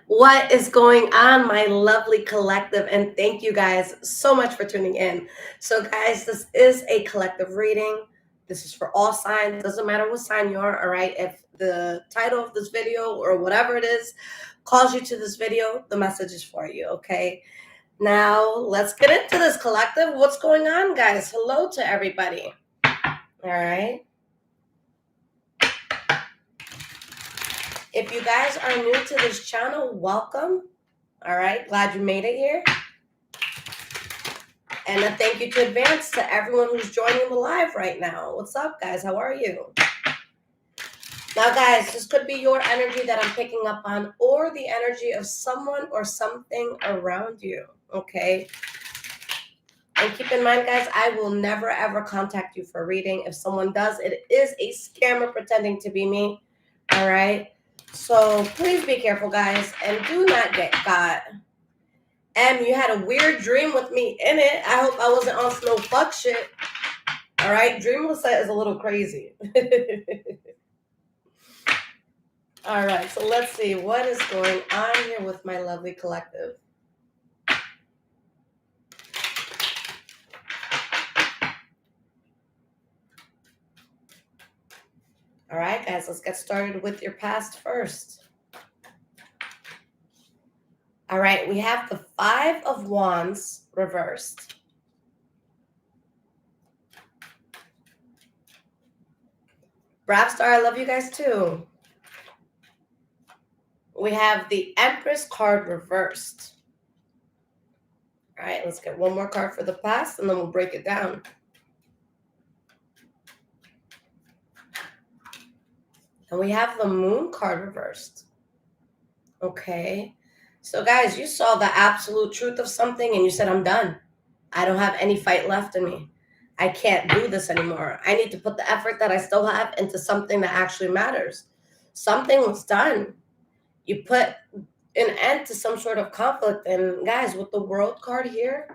What is going on, my lovely collective? And thank you guys so much for tuning in. So, guys, this is a collective reading. This is for all signs. Doesn't matter what sign you are, all right? If the title of this video or whatever it is calls you to this video, the message is for you, okay? Now, let's get into this collective. What's going on, guys? Hello to everybody. All right. If you guys are new to this channel, welcome. All right, glad you made it here. And a thank you to advance to everyone who's joining the live right now. What's up, guys? How are you? Now, guys, this could be your energy that I'm picking up on, or the energy of someone or something around you, okay? And keep in mind, guys, I will never, ever contact you for a reading. If someone does, it is a scammer pretending to be me, all right? So please be careful, guys, and do not get got. You had a weird dream with me in it. I hope I wasn't on no fuck shit. All right, dream Lisette is a little crazy. All right, so let's see what is going on here with my lovely collective. All right, guys, let's get started with your past first. All right, we have the Five of Wands reversed. Brave Star, I love you guys too. We have the Empress card reversed. All right, let's get one more card for the past, and then we'll break it down. And we have the Moon card reversed. Okay. So, guys, you saw the absolute truth of something, and you said, I'm done. I don't have any fight left in me. I can't do this anymore. I need to put the effort that I still have into something that actually matters. Something was done. You put an end to some sort of conflict. And, guys, with the World card here,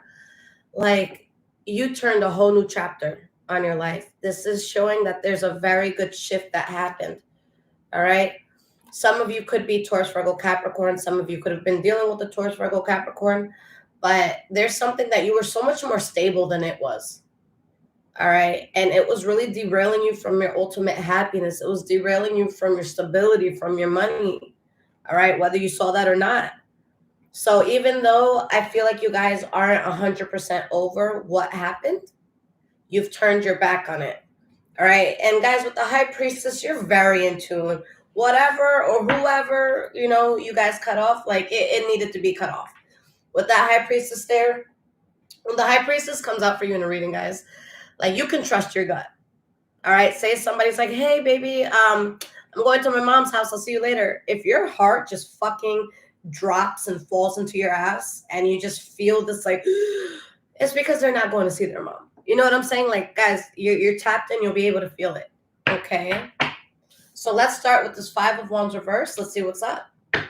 like, you turned a whole new chapter on your life. This is showing that there's a very good shift that happened. All right. Some of you could be Taurus, Virgo, Capricorn. Some of you could have been dealing with the Taurus, Virgo, Capricorn. But there's something that you were so much more stable than it was. All right. And it was really derailing you from your ultimate happiness. It was derailing you from your stability, from your money. All right. Whether you saw that or not. So even though I feel like you guys aren't 100% over what happened, you've turned your back on it. All right. And guys, with the High Priestess, you're very in tune. Whatever or whoever, you guys cut off, like it needed to be cut off. With that High Priestess there, when the High Priestess comes out for you in a reading, guys, like you can trust your gut. All right. Say somebody's like, hey, baby, I'm going to my mom's house. I'll see you later. If your heart just fucking drops and falls into your ass and you just feel this like, it's because they're not going to see their mom. You know what I'm saying? Like, guys, you're tapped in. You'll be able to feel it. Okay. So let's start with this Five of Wands reverse. Let's see what's up. And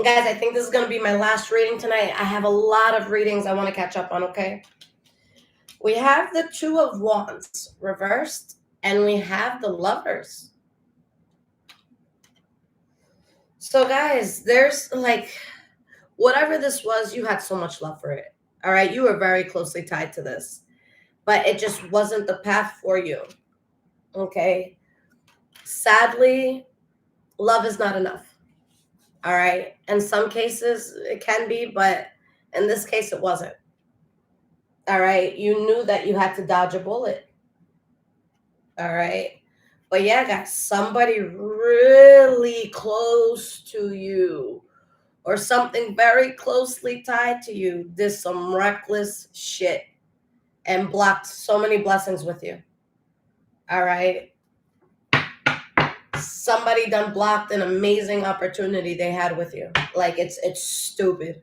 guys, I think this is going to be my last reading tonight. I have a lot of readings I want to catch up on, okay? We have the Two of Wands reversed, and we have the Lovers. So guys, there's like, whatever this was, you had so much love for it. All right. You were very closely tied to this, but it just wasn't the path for you. Okay. Sadly, love is not enough. All right. In some cases it can be, but in this case it wasn't. All right. You knew that you had to dodge a bullet. All right. But yeah, guys, somebody really close to you or something very closely tied to you did some reckless shit and blocked so many blessings with you. All right. Somebody done blocked an amazing opportunity they had with you. Like it's stupid.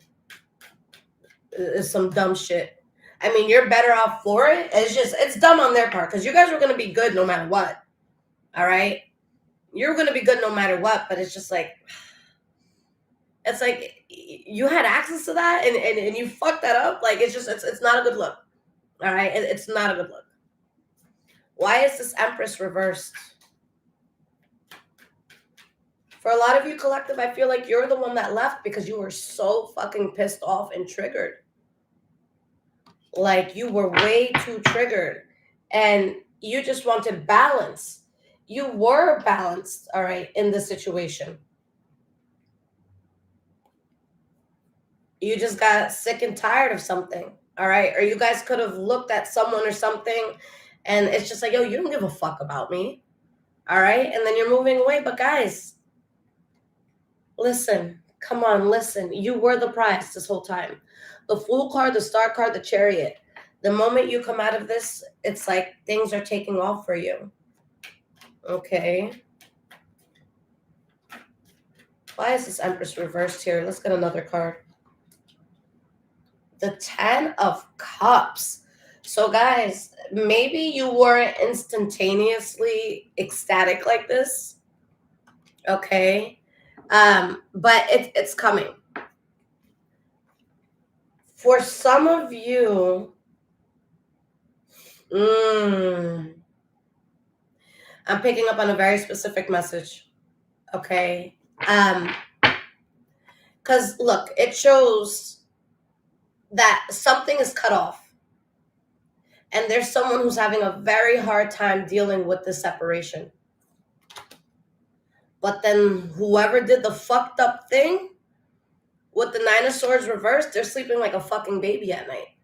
It's some dumb shit. I mean, you're better off for it. It's dumb on their part because you guys were going to be good no matter what. All right. You're going to be good no matter what. But it's just like, it's like you had access to that and you fucked that up. Like, it's not a good look. All right. It's not a good look. Why is this Empress reversed? For a lot of you, collective, I feel like you're the one that left because you were so fucking pissed off and triggered. Like, you were way too triggered and you just wanted balance. You were balanced, all right, in this situation. You just got sick and tired of something, all right? Or you guys could have looked at someone or something and it's just like, yo, you don't give a fuck about me, all right? And then you're moving away. But guys, listen, come on, listen. You were the prize this whole time. The Fool card, the Star card, the Chariot. The moment you come out of this, it's like things are taking off for you. Okay. Why is this Empress reversed here? Let's get another card. The 10 of Cups. So guys, maybe you weren't instantaneously ecstatic like this. Okay. But it's coming. For some of you, I'm picking up on a very specific message. Okay. Because look, it shows that something is cut off. And there's someone who's having a very hard time dealing with the separation. But then whoever did the fucked up thing with the 9 of Swords reversed, they're sleeping like a fucking baby at night.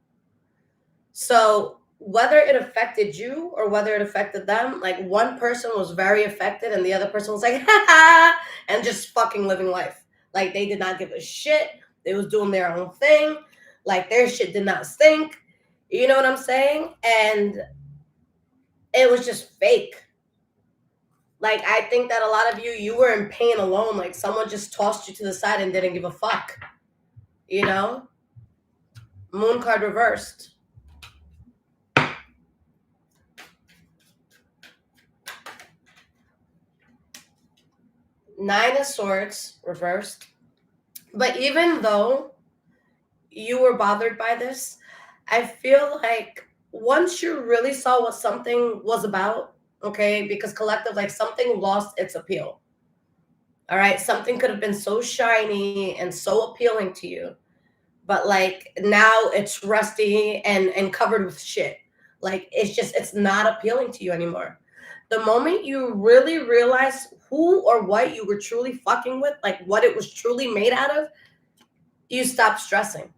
So whether it affected you or whether it affected them, like one person was very affected and the other person was like, ha ha, and just fucking living life. Like they did not give a shit. They was doing their own thing. Like their shit did not stink. You know what I'm saying? And it was just fake. Like, I think that a lot of you were in pain alone. Like someone just tossed you to the side and didn't give a fuck. You know? Moon card reversed. Nine of Swords reversed. But even though you were bothered by this, I feel like once you really saw what something was about, okay, because collective, like something lost its appeal. All right, something could have been so shiny and so appealing to you, but like now it's rusty and covered with shit. Like it's not appealing to you anymore. The moment you really realize who or what you were truly fucking with, like what it was truly made out of, you stop stressing.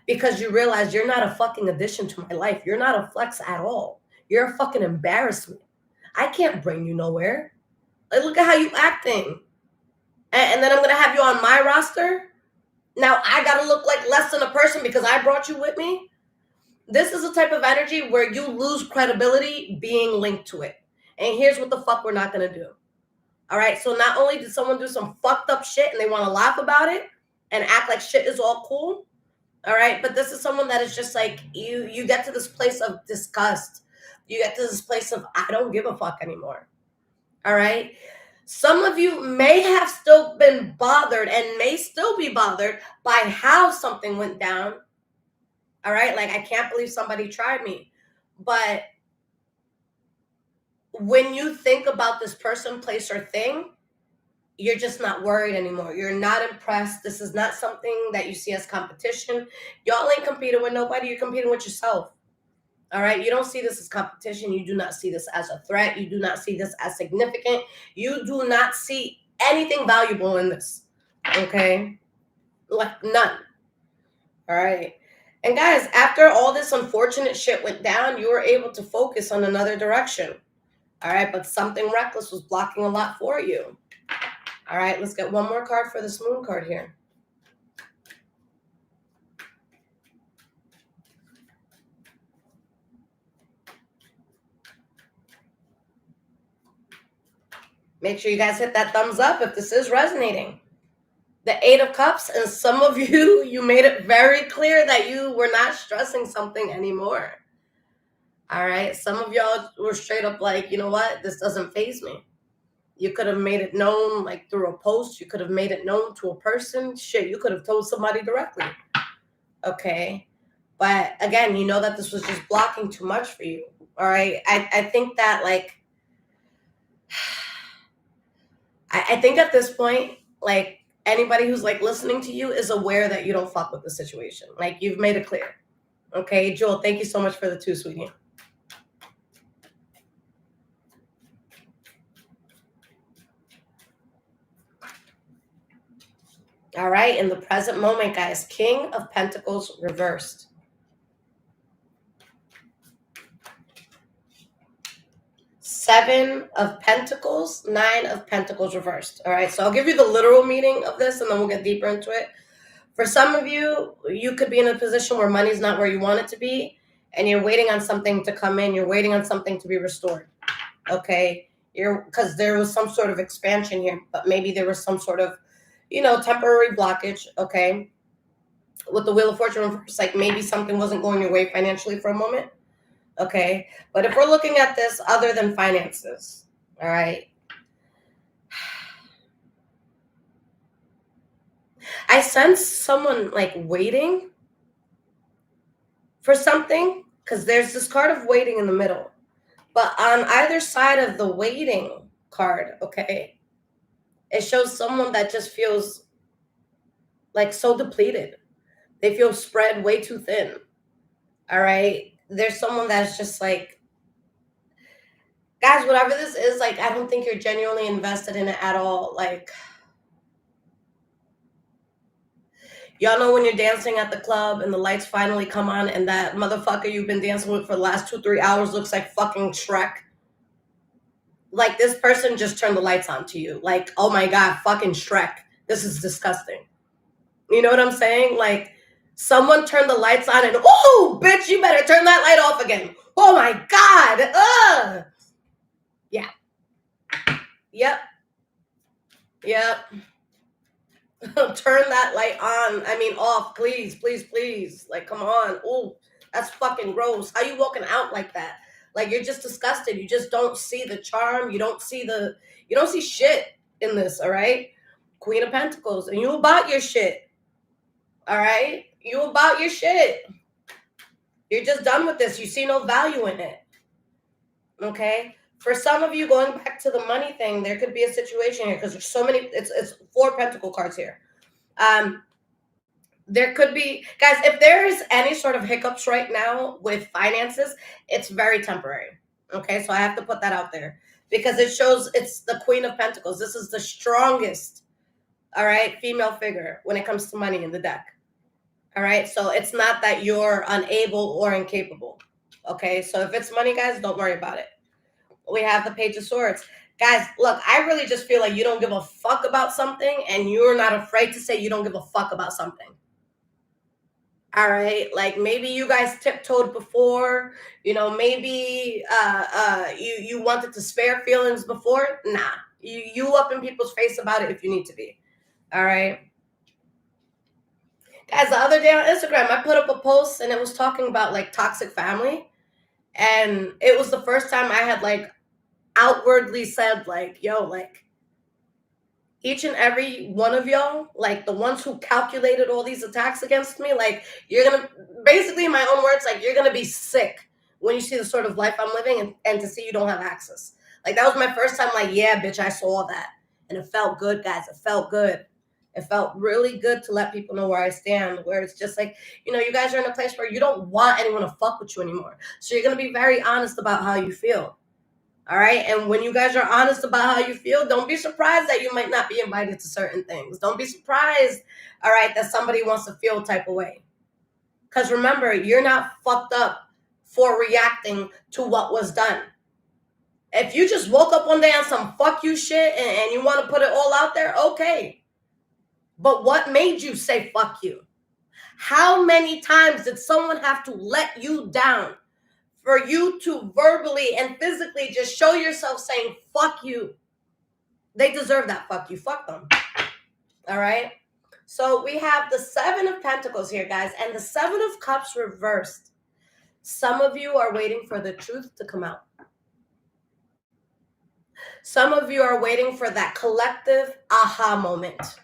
Because you realize you're not a fucking addition to my life. You're not a flex at all. You're a fucking embarrassment. I can't bring you nowhere. Like, look at how you acting. And then I'm going to have you on my roster. Now I got to look like less than a person because I brought you with me. This is a type of energy where you lose credibility being linked to it. And here's what the fuck we're not going to do. All right. So not only did someone do some fucked up shit and they want to laugh about it and act like shit is all cool. All right. But this is someone that is just like you get to this place of disgust. You get to this place of I don't give a fuck anymore. All right. Some of you may have still been bothered and may still be bothered by how something went down. All right. Like, I can't believe somebody tried me. But when you think about this person, place, or thing, you're just not worried anymore. You're not impressed. This is not something that you see as competition. Y'all ain't competing with nobody. You're competing with yourself. All right. You don't see this as competition. You do not see this as a threat. You do not see this as significant. You do not see anything valuable in this. Okay. Like none. All right. And guys, after all this unfortunate shit went down, you were able to focus on another direction. All right. But something reckless was blocking a lot for you. All right. Let's get one more card for this moon card here. Make sure you guys hit that thumbs up if this is resonating. The 8 of Cups, and some of you made it very clear that you were not stressing something anymore. All right. Some of y'all were straight up like, you know what? This doesn't faze me. You could have made it known like through a post. You could have made it known to a person. Shit, you could have told somebody directly. Okay. But again, you know that this was just blocking too much for you. All right. I think that like, I think at this point, like, anybody who's like listening to you is aware that you don't fuck with the situation. Like, you've made it clear. Okay, Joel, thank you so much for the 2, sweetie. All right, in the present moment, guys, King of Pentacles reversed. Seven of Pentacles, Nine of Pentacles reversed. All right, so I'll give you the literal meaning of this and then we'll get deeper into it. For some of you, you could be in a position where money's not where you want it to be and you're waiting on something to come in. You're waiting on something to be restored. Okay, because there was some sort of expansion here, but maybe there was some sort of, temporary blockage. Okay, with the Wheel of Fortune reverse, like maybe something wasn't going your way financially for a moment. Okay, but if we're looking at this other than finances, all right, I sense someone like waiting for something because there's this card of waiting in the middle. But on either side of the waiting card, okay, it shows someone that just feels like so depleted. They feel spread way too thin. All right. There's someone that's just like, guys, whatever this is, like, I don't think you're genuinely invested in it at all. Like, y'all know when you're dancing at the club and the lights finally come on and that motherfucker you've been dancing with for the last 2-3 hours looks like fucking Shrek? Like, this person just turned the lights on to you. Like, oh my God, fucking Shrek. This is disgusting. You know what I'm saying? Like, someone turned the lights on and, oh, bitch, you better turn that light off again. Oh my God. Ugh. Yeah. Yep. Turn that light on. I mean, off, please, please, please. Like, come on. Oh, that's fucking gross. How you walking out like that? Like, you're just disgusted. You just don't see the charm. You don't see shit in this, all right? Queen of Pentacles. And you about your shit. All right? You about your shit. You're just done with this. You see no value in it. Okay? For some of you, going back to the money thing, there could be a situation here because there's so many, it's 4 Pentacle cards here. There could be, guys, if there is any sort of hiccups right now with finances, it's very temporary. Okay, so I have to put that out there because it shows it's the Queen of Pentacles. This is the strongest, all right, female figure when it comes to money in the deck. All right, so it's not that you're unable or incapable. Okay, so if it's money, guys, don't worry about it. We have the Page of Swords. Guys, look, I really just feel like you don't give a fuck about something and you're not afraid to say you don't give a fuck about something. All right, like maybe you guys tiptoed before, maybe you wanted to spare feelings before. Nah, you up in people's face about it if you need to be. All right, guys, the other day on Instagram I put up a post and it was talking about like toxic family, and it was the first time I had like outwardly said like, yo, like, each and every one of y'all, like the ones who calculated all these attacks against me, like, you're gonna, basically in my own words, like, you're gonna be sick when you see the sort of life I'm living and to see you don't have access. Like, that was my first time, like, yeah, bitch, I saw that. And it felt good, guys. It felt good. It felt really good to let people know where I stand, where it's just like, you guys are in a place where you don't want anyone to fuck with you anymore. So you're gonna be very honest about how you feel. All right. And when you guys are honest about how you feel, don't be surprised that you might not be invited to certain things. Don't be surprised, all right, that somebody wants to feel type of way. Because remember, you're not fucked up for reacting to what was done. If you just woke up one day on some fuck you shit and you want to put it all out there, okay. But what made you say fuck you? How many times did someone have to let you down for you to verbally and physically just show yourself saying, fuck you? They deserve that fuck you. Fuck them. All right? So we have the 7 of Pentacles here, guys, and the 7 of Cups reversed. Some of you are waiting for the truth to come out. Some of you are waiting for that collective aha moment.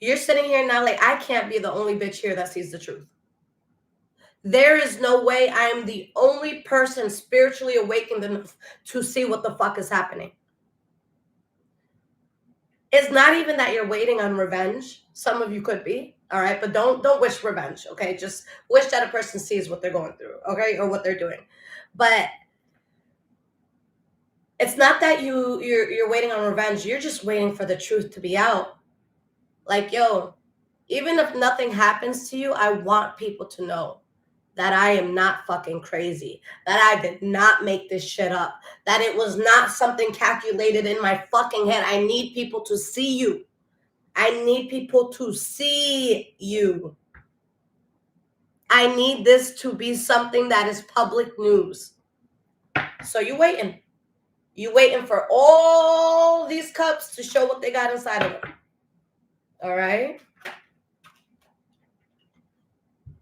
You're sitting here now like, I can't be the only bitch here that sees the truth. There is no way I am the only person spiritually awakened enough to see what the fuck is happening. It's not even that you're waiting on revenge. Some of you could be, all right, but don't wish revenge, okay? Just wish that a person sees what they're going through, okay, or what they're doing. But it's not that you're waiting on revenge. You're just waiting for the truth to be out. Like, yo, even if nothing happens to you, I want people to know that I am not fucking crazy, that I did not make this shit up, that it was not something calculated in my fucking head. I need people to see you. I need people to see you. I need this to be something that is public news. So you waiting. You waiting for all these cups to show what they got inside of them. All right?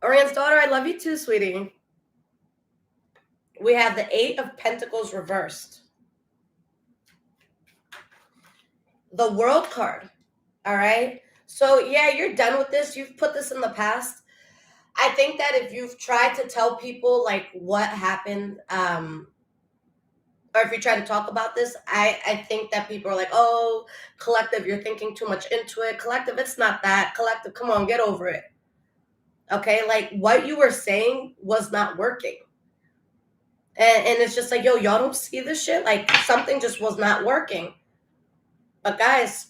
Orian's daughter, I love you too, sweetie. We have the 8 of Pentacles reversed. The World card. All right? So, yeah, you're done with this. You've put this in the past. I think that if you've tried to tell people, like, what happened, or if you try to talk about this, I think that people are like, oh, collective, you're thinking too much into it. Collective, it's not that. Collective, come on, get over it. Okay? Like, what you were saying was not working. And it's just like, yo, y'all don't see this shit? Like, something just was not working. But guys,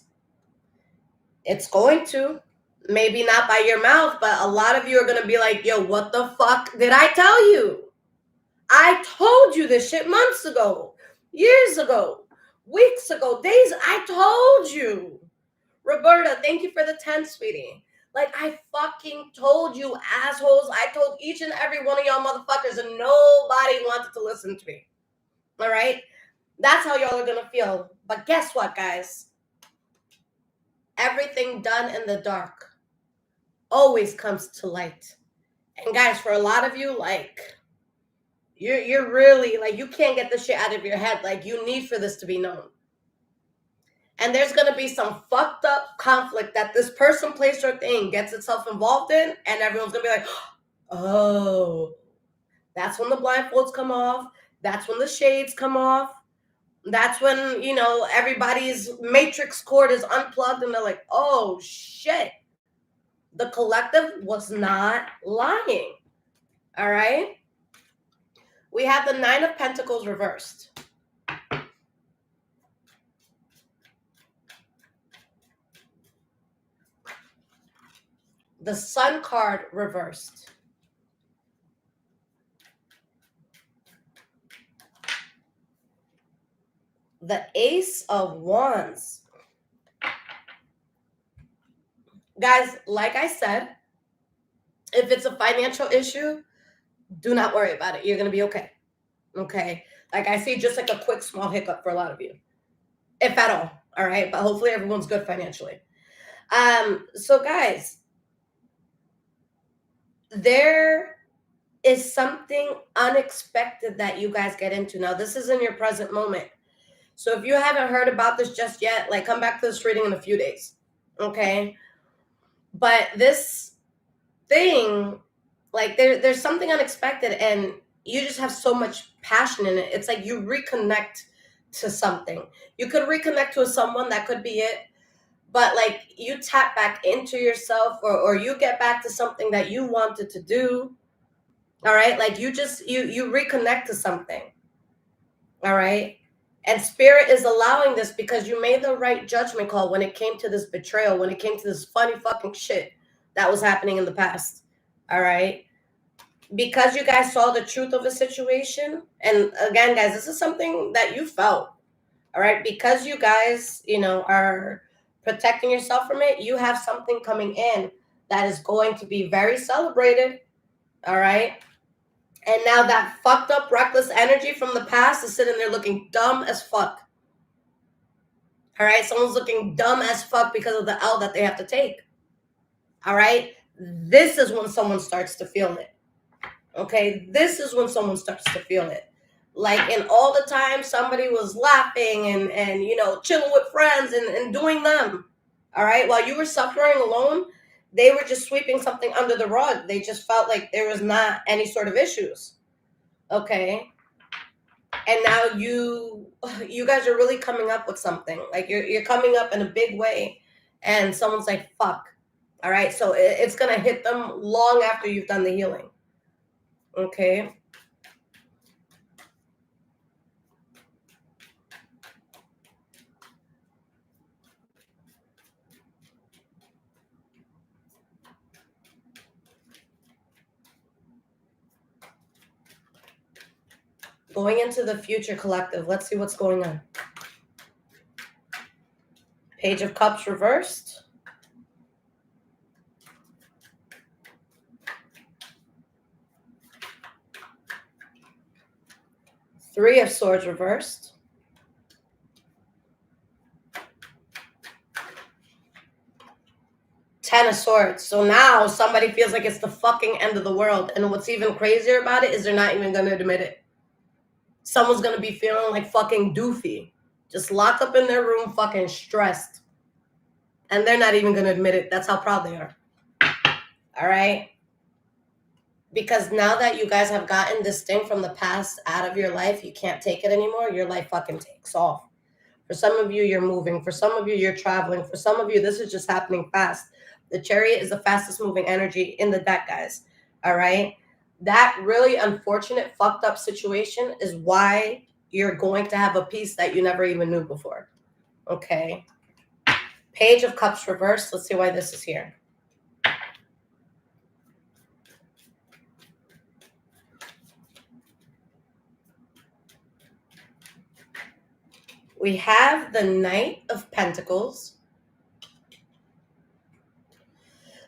it's going to. Maybe not by your mouth, but a lot of you are going to be like, yo, what the fuck did I tell you? I told you this shit months ago, years ago, weeks ago, days. I told you. Roberta, thank you for the 10, sweetie. Like, I fucking told you, assholes. I told each and every one of y'all motherfuckers, and nobody wanted to listen to me. All right? That's how y'all are going to feel. But guess what, guys? Everything done in the dark always comes to light. And guys, for a lot of you, like, you're really, like, you can't get this shit out of your head. Like, you need for this to be known. And there's going to be some fucked up conflict that this person, place, or thing gets itself involved in, and everyone's going to be like, oh, that's when the blindfolds come off. That's when the shades come off. That's when, you know, everybody's matrix cord is unplugged, and they're like, oh, shit. The collective was not lying. All right? We have the 9 of Pentacles reversed. The Sun card reversed. The Ace of Wands. Guys, like I said, if it's a financial issue, do not worry about it. You're going to be okay. Okay? Like, I see just like a quick, small hiccup for a lot of you. If at all. All right? But hopefully everyone's good financially. So, guys, there is something unexpected that you guys get into. Now, this is in your present moment. So if you haven't heard about this just yet, like, come back to this reading in a few days. Okay? But this thing, like, there's something unexpected, and you just have so much passion in it. It's like you reconnect to something. You could reconnect to someone, that could be it. But, like, you tap back into yourself, or you get back to something that you wanted to do. All right? Like, you reconnect to something. All right? And Spirit is allowing this because you made the right judgment call when it came to this betrayal, when it came to this funny fucking shit that was happening in the past. All right? Because you guys saw the truth of a situation. And again, guys, this is something that you felt. All right? Because you guys, you know, are protecting yourself from it, you have something coming in that is going to be very celebrated. All right? And now that fucked up, reckless energy from the past is sitting there looking dumb as fuck. All right? Someone's looking dumb as fuck because of the L that they have to take. All right? This is when someone starts to feel it. Okay? This is when someone starts to feel it. Like, in all the time somebody was laughing and you know, chilling with friends and doing them. All right? While you were suffering alone, they were just sweeping something under the rug. They just felt like there was not any sort of issues. Okay? And now you guys are really coming up with something. Like you're coming up in a big way, and someone's like, fuck. All right, so it's gonna hit them long after you've done the healing. Okay. Going into the future, collective. Let's see what's going on. Page of Cups reversed. Three of Swords reversed. Ten of Swords. So now somebody feels like it's the fucking end of the world. And what's even crazier about it is they're not even going to admit it. Someone's going to be feeling like fucking doofy. Just locked up in their room, fucking stressed. And they're not even going to admit it. That's how proud they are. All right? Because now that you guys have gotten this thing from the past out of your life, you can't take it anymore. Your life fucking takes off. For some of you, you're moving. For some of you, you're traveling. For some of you, this is just happening fast. The Chariot is the fastest moving energy in the deck, guys. All right? That really unfortunate, fucked up situation is why you're going to have a peace that you never even knew before. Okay? Page of Cups reversed. Let's see why this is here. We have the Knight of Pentacles.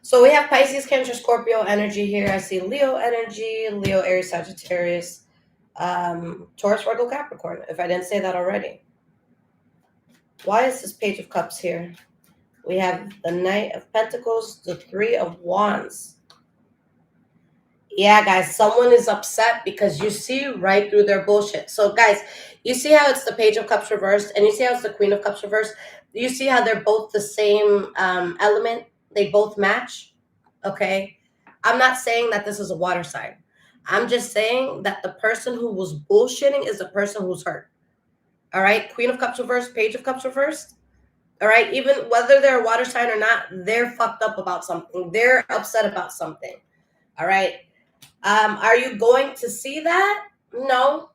So we have Pisces, Cancer, Scorpio energy here. I see Leo energy, Leo, Aries, Sagittarius, Taurus, Virgo, Capricorn, if I didn't say that already. Why is this Page of Cups here? We have the Knight of Pentacles, the Three of Wands. Yeah, guys, someone is upset because you see right through their bullshit. So, guys, you see how it's the Page of Cups reversed, and you see how it's the Queen of Cups reversed? You see how they're both the same element? They both match, okay? I'm not saying that this is a water sign. I'm just saying that the person who was bullshitting is the person who's hurt, all right? Queen of Cups reversed, Page of Cups reversed, all right? Even whether they're a water sign or not, they're fucked up about something. They're upset about something, all right? Are you going to see that? No.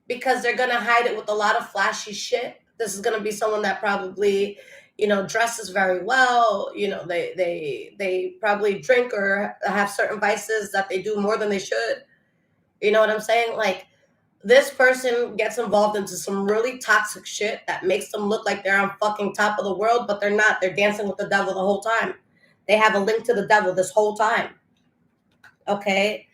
Because they're going to hide it with a lot of flashy shit. This is going to be someone that probably, dresses very well. They probably drink or have certain vices that they do more than they should. You know what I'm saying? Like, this person gets involved into some really toxic shit that makes them look like they're on fucking top of the world, but they're not. They're dancing with the devil the whole time. They have a link to the devil this whole time. Okay?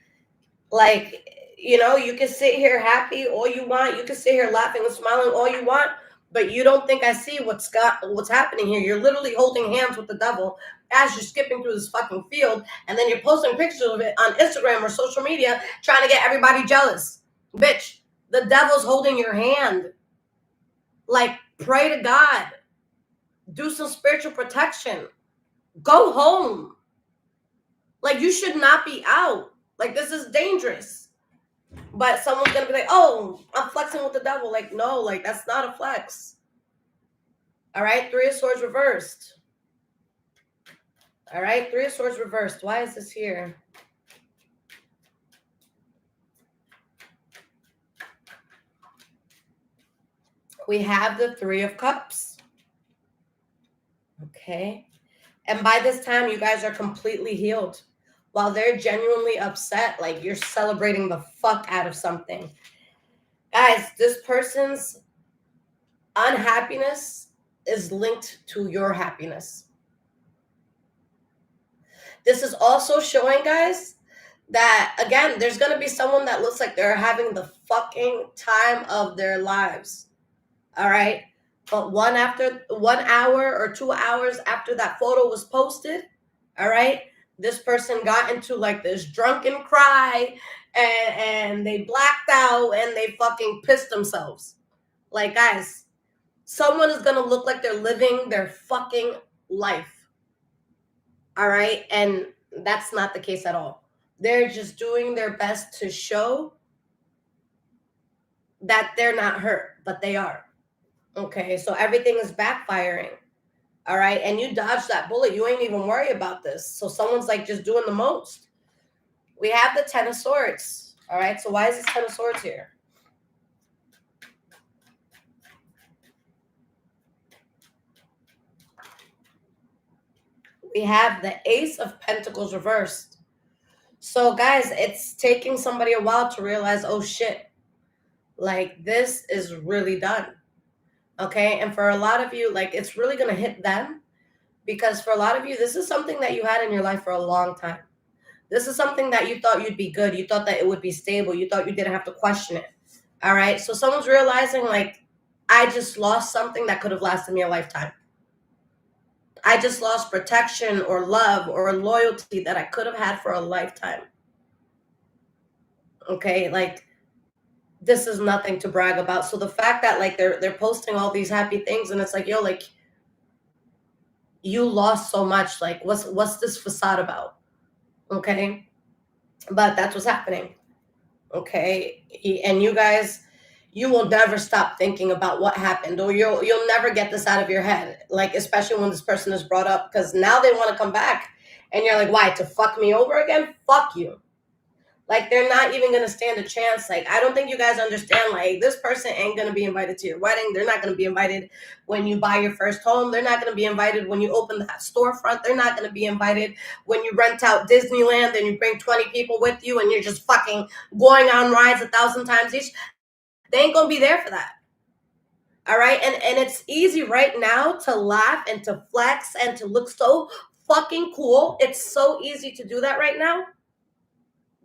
Like, you can sit here happy all you want. You can sit here laughing and smiling all you want, but you don't think I see what's happening here. You're literally holding hands with the devil as you're skipping through this fucking field, and then you're posting pictures of it on Instagram or social media trying to get everybody jealous. Bitch, the devil's holding your hand. Like, pray to God. Do some spiritual protection. Go home. Like, you should not be out. Like, this is dangerous. But someone's going to be like, oh, I'm flexing with the devil. Like, no, like, that's not a flex. All right, Three of Swords reversed. All right, Three of Swords reversed. Why is this here? We have the Three of Cups. Okay. And by this time, you guys are completely healed. While they're genuinely upset, like, you're celebrating the fuck out of something. Guys, this person's unhappiness is linked to your happiness. This is also showing, guys, that, again, there's going to be someone that looks like they're having the fucking time of their lives. All right? But 1 hour or 2 hours after that photo was posted, all right, this person got into like this drunken cry and they blacked out and they fucking pissed themselves. Like, guys, someone is going to look like they're living their fucking life. All right? And that's not the case at all. They're just doing their best to show that they're not hurt, but they are. Okay, so everything is backfiring. All right, and you dodged that bullet. You ain't even worry about this. So someone's like just doing the most. We have the Ten of Swords. All right, so why is this Ten of Swords here? We have the Ace of Pentacles reversed. So guys, it's taking somebody a while to realize, oh shit, like this is really done. Okay, and for a lot of you, like it's really gonna hit them, because for a lot of you, this is something that you had in your life for a long time. This is something that you thought you'd be good. You thought that it would be stable. You thought you didn't have to question it. All right, so someone's realizing, like, I just lost something that could have lasted me a lifetime. I just lost protection or love or loyalty that I could have had for a lifetime. Okay, like this is nothing to brag about. So the fact that like they're posting all these happy things, and it's like, yo, like you lost so much. Like what's this facade about? Okay, but that's what's happening. Okay, and you guys, you will never stop thinking about what happened, or you'll never get this out of your head. Like especially when this person is brought up, because now they want to come back, and you're like, why, to fuck me over again? Fuck you. Like they're not even gonna stand a chance. Like I don't think you guys understand. Like this person ain't gonna be invited to your wedding. They're not gonna be invited when you buy your first home. They're not gonna be invited when you open that storefront. They're not gonna be invited when you rent out Disneyland and you bring 20 people with you and you're just fucking going on rides 1,000 times each. They ain't gonna be there for that. All right, and it's easy right now to laugh and to flex and to look so fucking cool. It's so easy to do that right now,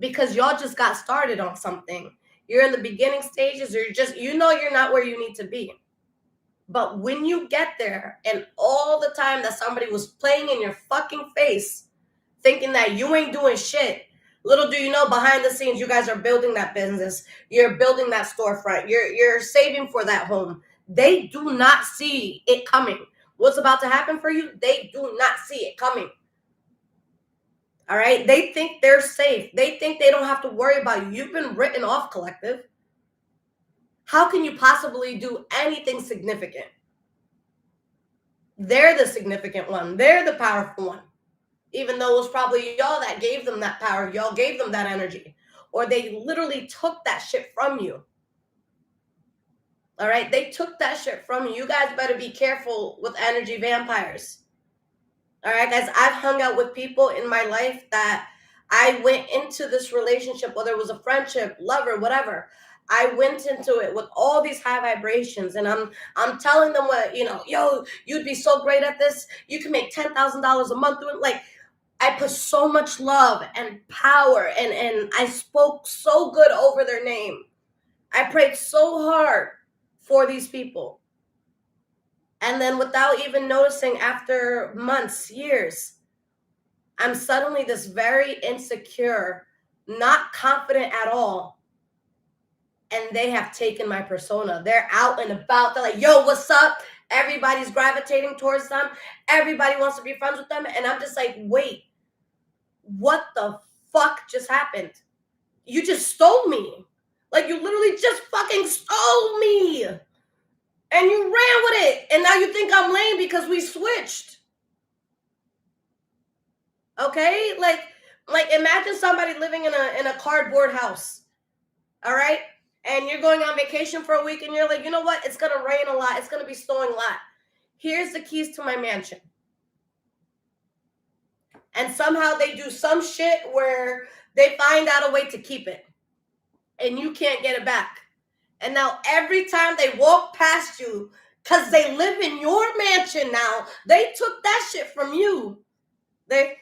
because y'all just got started on something. You're in the beginning stages, or you're not where you need to be. But when you get there, and all the time that somebody was playing in your fucking face, thinking that you ain't doing shit, little do you know, behind the scenes, you guys are building that business. You're building that storefront. You're saving for that home. They do not see it coming. What's about to happen for you, they do not see it coming. All right, they think they're safe. They think they don't have to worry about you. You've been written off, collective. How can you possibly do anything significant? They're the significant one. They're the powerful one. Even though it was probably y'all that gave them that power. Y'all gave them that energy. Or they literally took that shit from you. All right, they took that shit from you. You guys better be careful with energy vampires. All right, guys, I've hung out with people in my life that I went into this relationship, whether it was a friendship, lover, whatever. I went into it with all these high vibrations, and I'm telling them what, yo, you'd be so great at this. You can make $10,000 a month doing, like, I put so much love and power, and I spoke so good over their name. I prayed so hard for these people. And then without even noticing, after months, years, I'm suddenly this very insecure, not confident at all. And they have taken my persona. They're out and about. They're like, yo, what's up? Everybody's gravitating towards them. Everybody wants to be friends with them. And I'm just like, wait, what the fuck just happened? You just stole me. Like, you literally just fucking stole me. And you ran with it. And now you think I'm lame because we switched. Okay? Like imagine somebody living in a cardboard house. All right? And you're going on vacation for a week and you're like, you know what? It's going to rain a lot. It's going to be snowing a lot. Here's the keys to my mansion. And somehow they do some shit where they find out a way to keep it. And you can't get it back. And now every time they walk past you, because they live in your mansion now, they took that shit from you. And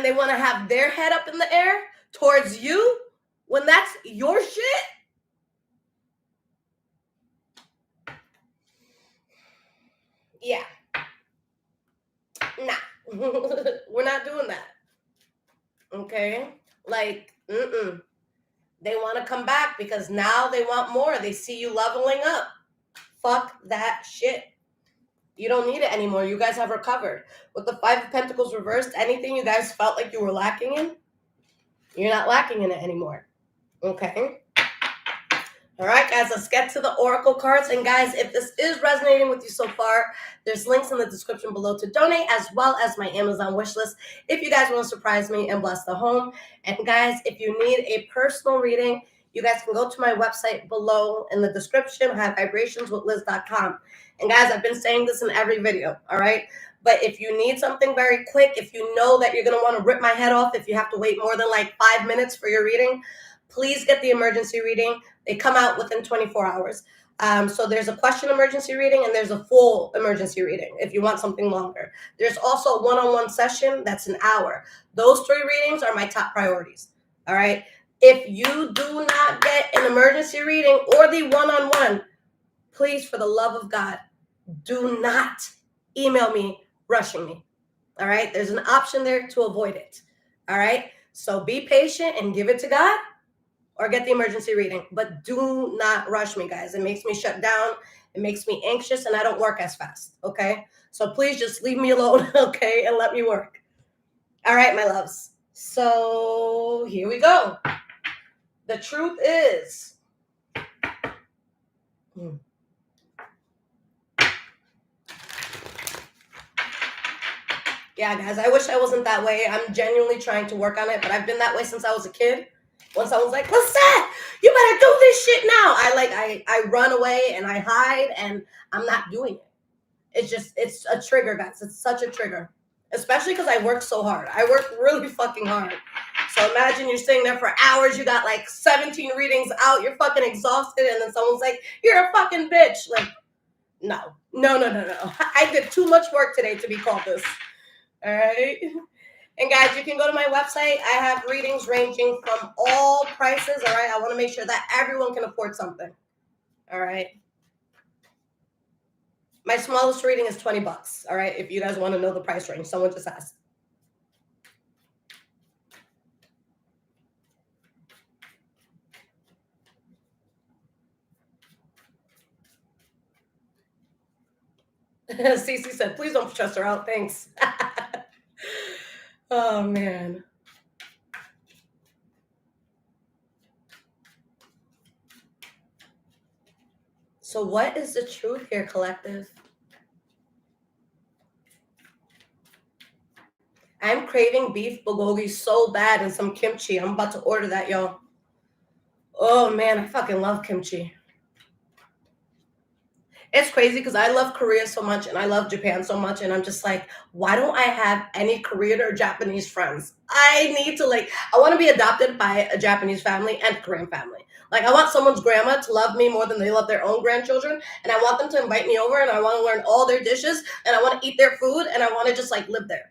they want to have their head up in the air towards you when that's your shit. Yeah. Nah. We're not doing that. Okay? Like, They want to come back because now they want more. They see you leveling up. Fuck that shit. You don't need it anymore. You guys have recovered. With the Five of Pentacles reversed, anything you guys felt like you were lacking in, you're not lacking in it anymore. Okay. All right, guys, let's get to the Oracle cards. And guys, if this is resonating with you so far, there's links in the description below to donate, as well as my Amazon wish list if you guys want to surprise me and bless the home. And guys, if you need a personal reading, you guys can go to my website below in the description, highvibrationswithliz.com. And guys, I've been saying this in every video, all right? But if you need something very quick, if you know that you're going to want to rip my head off, if you have to wait more than like 5 minutes for your reading, please get the emergency reading. They come out within 24 hours. So there's a question emergency reading and there's a full emergency reading if you want something longer. There's also a one-on-one session that's an hour. Those 3 readings are my top priorities. All right. If you do not get an emergency reading or the one-on-one, please, for the love of God, do not email me rushing me. All right. There's an option there to avoid it. All right. So be patient and give it to God, or get the emergency reading, but do not rush me, guys. It makes me shut down. It makes me anxious, and I don't work as fast, okay? So please just leave me alone, okay, and let me work. All right, my loves. So here we go. The truth is, yeah, guys, I wish I wasn't that way. I'm genuinely trying to work on it, but I've been that way since I was a kid. When someone's like, Lisette, you better do this shit now, I run away and I hide, and I'm not doing it. It's a trigger, guys. It's such a trigger, especially because I work so hard. I work really fucking hard. So imagine you're sitting there for hours. You got like 17 readings out. You're fucking exhausted. And then someone's like, you're a fucking bitch. Like, no. I did too much work today to be called this. All right. And guys, you can go to my website. I have readings ranging from all prices. All right. I want to make sure that everyone can afford something. All right. My smallest reading is $20. All right. If you guys want to know the price range, someone just asked. Cece said, please don't stress her out. Thanks. Oh, man. So what is the truth here, collective? I'm craving beef bulgogi so bad and some kimchi. I'm about to order that, y'all. Oh, man, I fucking love kimchi. It's crazy because I love Korea so much and I love Japan so much. And I'm just like, why don't I have any Korean or Japanese friends? I need to, I want to be adopted by a Japanese family and Korean family. Like, I want someone's grandma to love me more than they love their own grandchildren. And I want them to invite me over and I want to learn all their dishes and I want to eat their food and I want to just live there.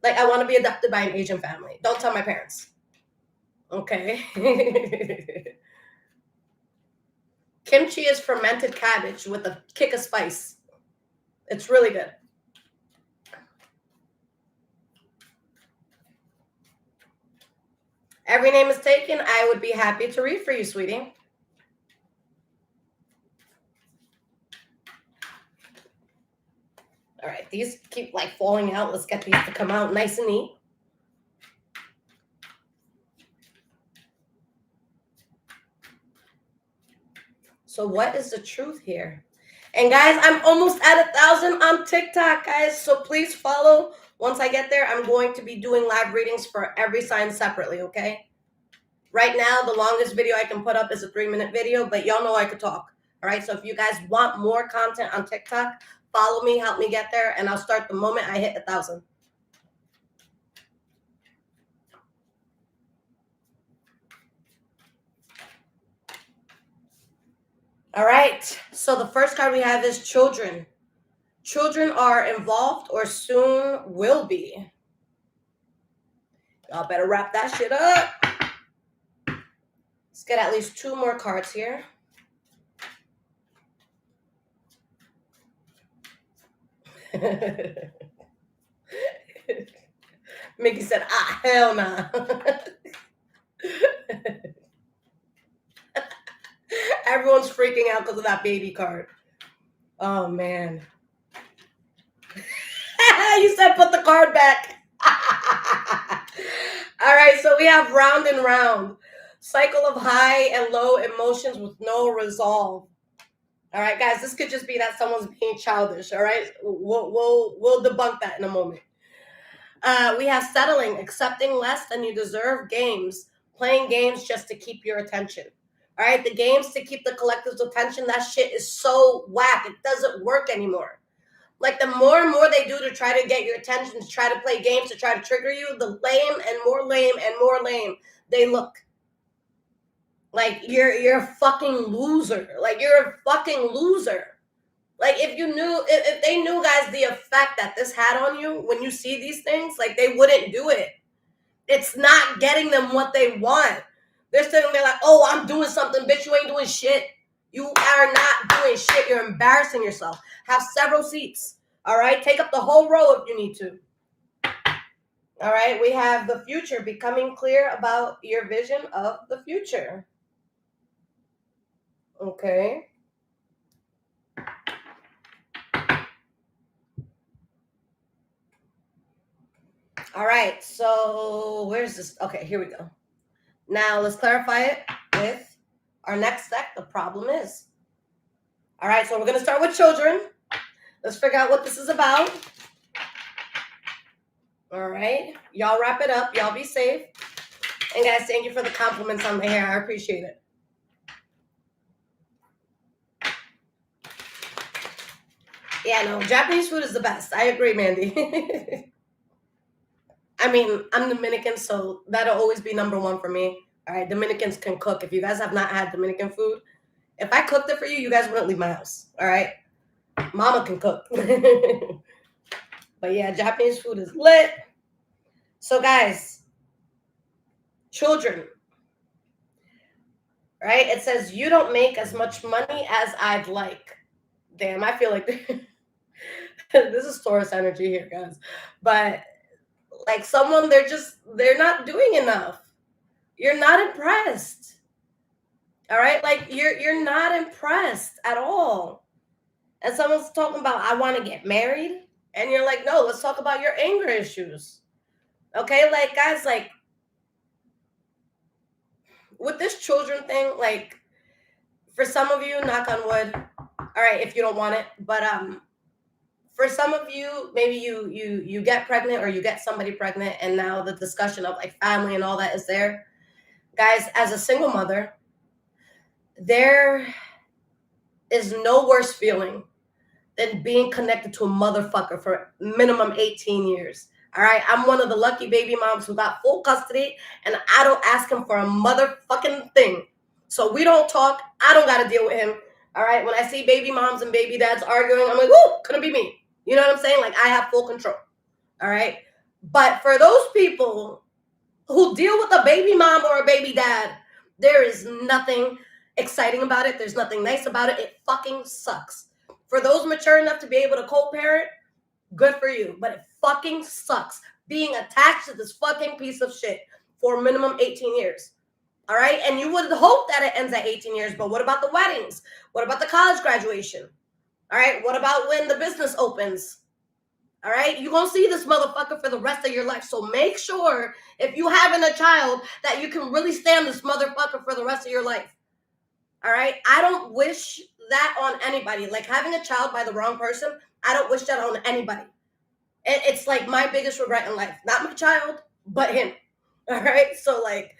Like, I want to be adopted by an Asian family. Don't tell my parents. Okay. Kimchi is fermented cabbage with a kick of spice. It's really good. Every name is taken. I would be happy to read for you, sweetie. All right, these keep falling out. Let's get these to come out nice and neat. So what is the truth here? And guys, I'm almost at 1,000 on TikTok, guys. So please follow. Once I get there, I'm going to be doing live readings for every sign separately, okay? Right now, the longest video I can put up is a 3-minute video, but y'all know I could talk. All right, so if you guys want more content on TikTok, follow me, help me get there, and I'll start the moment I hit 1,000. All right, so the first card we have is children. Children are involved or soon will be. Y'all better wrap that shit up. Let's get at least 2 more cards here. Mickey said, hell nah. Everyone's freaking out because of that baby card. Oh, man. You said put the card back. All right, so we have round and round. Cycle of high and low emotions with no resolve. All right, guys, this could just be that someone's being childish. All right, we'll debunk that in a moment. We have settling, accepting less than you deserve, games, playing games just to keep your attention. All right, the games to keep the collective's attention, that shit is so whack. It doesn't work anymore. Like the more and more they do to try to get your attention, to try to play games, to try to trigger you, the lame and more lame they look. Like you're a fucking loser. Like you're a fucking loser. Like if they knew, guys, the effect that this had on you when you see these things, like they wouldn't do it. It's not getting them what they want. They're sitting there like, oh, I'm doing something, bitch. You ain't doing shit. You are not doing shit. You're embarrassing yourself. Have several seats. All right. Take up the whole row if you need to. All right. We have the future, becoming clear about your vision of the future. Okay. All right. So where's this? Okay, here we go. Now let's clarify it with our next deck. The problem is. All right. So we're going to start with children. Let's figure out what this is about. All right. Y'all wrap it up. Y'all be safe. And guys, thank you for the compliments on my hair. I appreciate it. Yeah, no, Japanese food is the best. I agree, Mandy. I mean, I'm Dominican, so that'll always be number one for me. All right, Dominicans can cook. If you guys have not had Dominican food, if I cooked it for you, you guys wouldn't leave my house. All right? Mama can cook. But yeah, Japanese food is lit. So guys, children, right? It says you don't make as much money as I'd like. Damn, I feel like this is Taurus energy here, guys. But like someone, they're not doing enough. You're not impressed. All right? Like you're not impressed at all. And someone's talking about, I want to get married. And you're like, no, let's talk about your anger issues. Okay? Like, guys, like, with this children thing, like, for some of you, knock on wood, all right, if you don't want it, but for some of you, maybe you get pregnant or you get somebody pregnant, and now the discussion of like family and all that is there. Guys, as a single mother, there is no worse feeling than being connected to a motherfucker for minimum 18 years. All right, I'm one of the lucky baby moms who got full custody, and I don't ask him for a motherfucking thing. So we don't talk. I don't got to deal with him. All right, when I see baby moms and baby dads arguing, I'm like, whoo, couldn't be me. You know what I'm saying? Like, I have full control. All right, but for those people who deal with a baby mom or a baby dad, there is nothing exciting about it. There's nothing nice about it. It fucking sucks. For those mature enough to be able to co-parent, good for you. But it fucking sucks being attached to this fucking piece of shit for minimum 18 years. All right? And you would hope that it ends at 18 years, but what about the weddings? What about the college graduation? All right? What about when the business opens? All right? You're going to see this motherfucker for the rest of your life. So make sure, if you having a child, that you can really stand this motherfucker for the rest of your life. All right? I don't wish that on anybody. Like, having a child by the wrong person, I don't wish that on anybody. It's like my biggest regret in life. Not my child, but him. All right? So, like,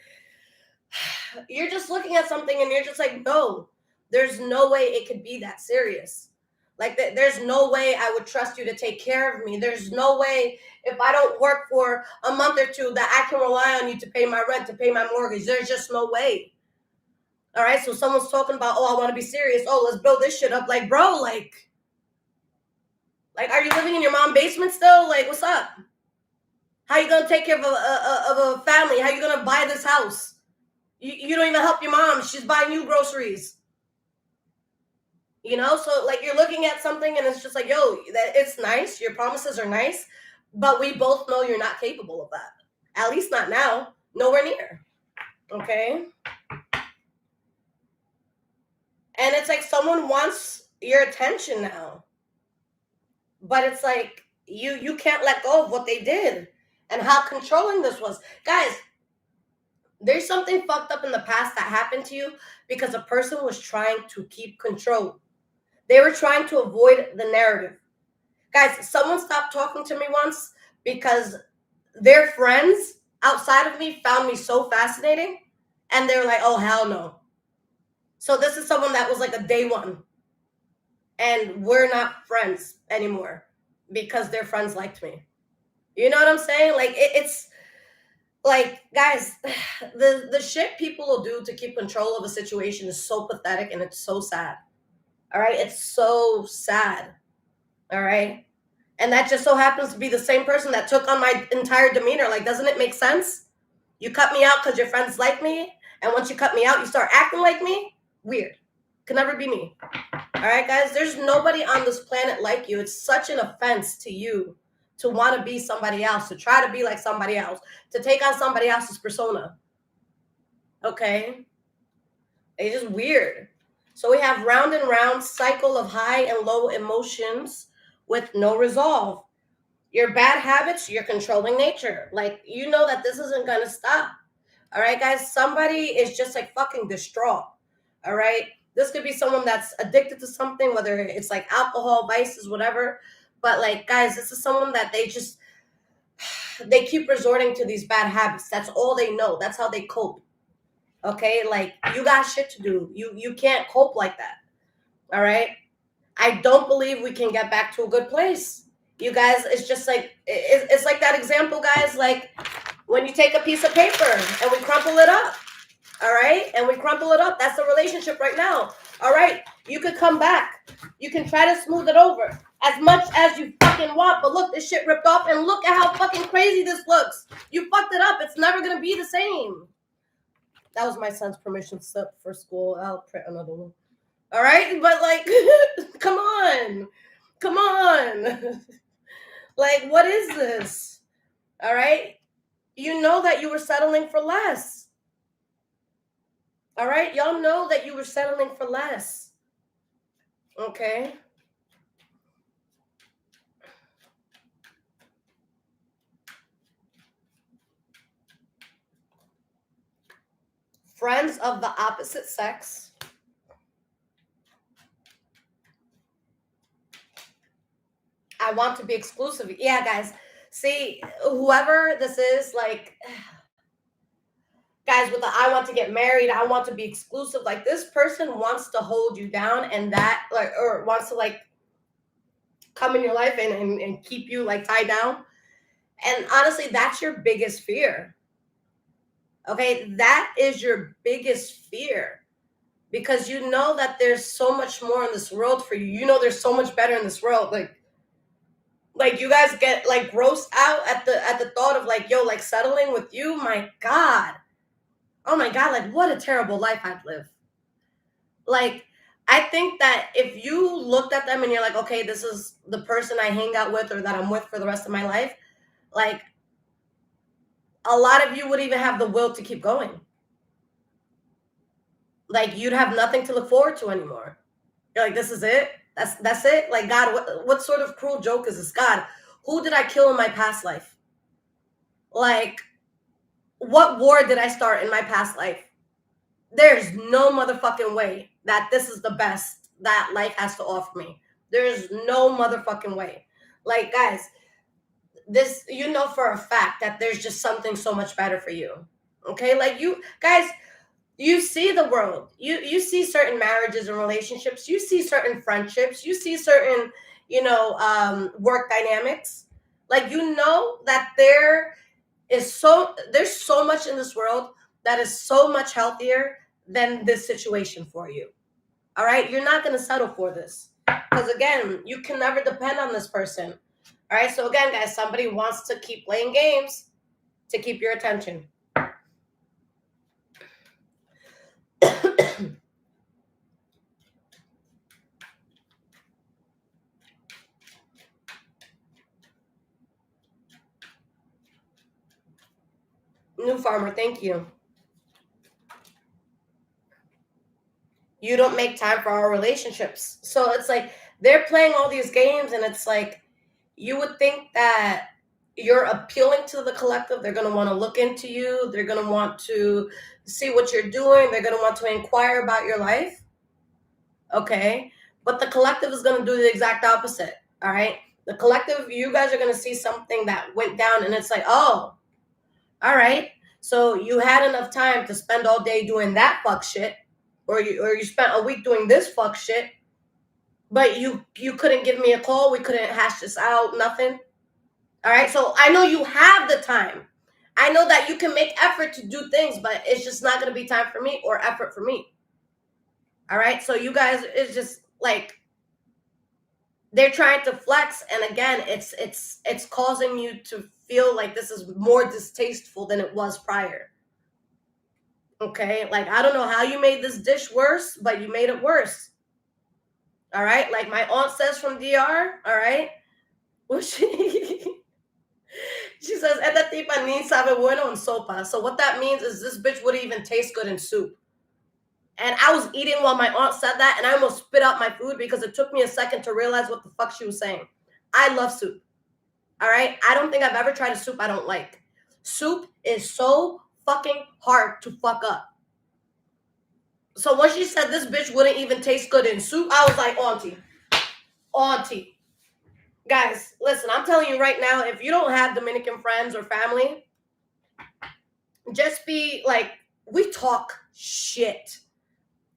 you're just looking at something and you're just like, no, there's no way it could be that serious. Like, there's no way I would trust you to take care of me. There's no way if I don't work for a month or two that I can rely on you to pay my rent, to pay my mortgage. There's just no way. All right, so someone's talking about, oh, I want to be serious. Oh, let's build this shit up. Like, bro, like, are you living in your mom's basement still? Like, what's up? How you gonna take care of a family? How you gonna buy this house? You don't even help your mom. She's buying you groceries. You know, so like you're looking at something and it's just like, yo, that it's nice. Your promises are nice, but we both know you're not capable of that. At least not now. Nowhere near. Okay. And it's like someone wants your attention now. But it's like you can't let go of what they did and how controlling this was. Guys, There's something fucked up in the past that happened to you because a person was trying to keep control. They were trying to avoid the narrative. Guys, someone stopped talking to me once because their friends outside of me found me so fascinating, and they're like, oh, hell no. So this is someone that was like a day one, and we're not friends anymore because their friends liked me. You know what I'm saying? Like it's like, guys, the shit people will do to keep control of a situation is so pathetic and it's so sad. All right, it's so sad. All right, and that just so happens to be the same person that took on my entire demeanor. Like, doesn't it make sense? You cut me out because your friends like me, and once you cut me out, you start acting like me. Weird. Could never be me. All right, guys, there's nobody on this planet like you. It's such an offense to you to want to be somebody else, to try to be like somebody else, to take on somebody else's persona. Okay? It's just weird. So we have round and round cycle of high and low emotions with no resolve. Your bad habits, your controlling nature. Like, you know that this isn't going to stop. All right, guys? Somebody is just like fucking distraught. All right? This could be someone that's addicted to something, whether it's like alcohol, vices, whatever. But like, guys, this is someone that they keep resorting to these bad habits. That's all they know. That's how they cope. Okay? Like, you got shit to do. You can't cope like that. All right? I don't believe we can get back to a good place. You guys, it's just like it's like that example, guys, like when you take a piece of paper and we crumple it up. All right? And we crumple it up. That's the relationship right now. All right? You could come back. You can try to smooth it over as much as you fucking want. But look, this shit ripped off, and look at how fucking crazy this looks. You fucked it up. It's never going to be the same. That was my son's permission slip for school. I'll print another one. All right? But like, come on. Come on. Like, what is this? All right? You know that you were settling for less. All right? Y'all know that you were settling for less. Okay? Friends of the opposite sex. I want to be exclusive. Yeah, guys. See, whoever this is, like, guys, with the I want to get married, I want to be exclusive. Like, this person wants to hold you down, and that, like, or wants to, like, come in your life and keep you, like, tied down. And honestly, that's your biggest fear. Okay? That is your biggest fear. Because you know that there's so much more in this world for you. You know there's so much better in this world. Like you guys get like grossed out at the thought of like, yo, like settling with you. My God. Oh my God, like what a terrible life I'd live. Like, I think that if you looked at them and you're like, okay, this is the person I hang out with or that I'm with for the rest of my life, like a lot of you would even have the will to keep going. Like you'd have nothing to look forward to anymore. You're like, this is it? That's it? Like, God, what sort of cruel joke is this? God, who did I kill in my past life? Like, what war did I start in my past life? There's no motherfucking way that this is the best that life has to offer me. There's no motherfucking way. Like, guys, this, you know for a fact that there's just something so much better for you. Okay? Like, you guys, you see the world. You see certain marriages and relationships. You see certain friendships. You see certain, work dynamics. Like, you know that there's so much in this world that is so much healthier than this situation for you. All right? You're not going to settle for this. Because again, you can never depend on this person. All right? So again, guys, somebody wants to keep playing games to keep your attention. New farmer, thank you. You don't make time for our relationships. So it's like they're playing all these games, and it's like you would think that you're appealing to the collective. They're going to want to look into you. They're going to want to see what you're doing. They're going to want to inquire about your life. Okay. But the collective is going to do the exact opposite. All right. The collective, you guys are going to see something that went down and it's like, oh, all right. So you had enough time to spend all day doing that fuck shit, or you spent a week doing this fuck shit, but you couldn't give me a call. We couldn't hash this out. Nothing. All right. So I know you have the time. I know that you can make effort to do things, but it's just not going to be time for me or effort for me. All right. So you guys, it's just like they're trying to flex, and again, it's causing you to feel like this is more distasteful than it was prior. Okay, like I don't know how you made this dish worse, but you made it worse. All right, like my aunt says from DR. All right, well, she says esta tipa ni sabe bueno en sopa. So what that means is this bitch wouldn't even taste good in soup. And I was eating while my aunt said that, and I almost spit out my food because it took me a second to realize what the fuck she was saying. I love soup. All right, I don't think I've ever tried a soup I don't like. Soup is so fucking hard to fuck up. So when she said this bitch wouldn't even taste good in soup, I was like, auntie. Guys, listen, I'm telling you right now, if you don't have Dominican friends or family, just be like, we talk shit.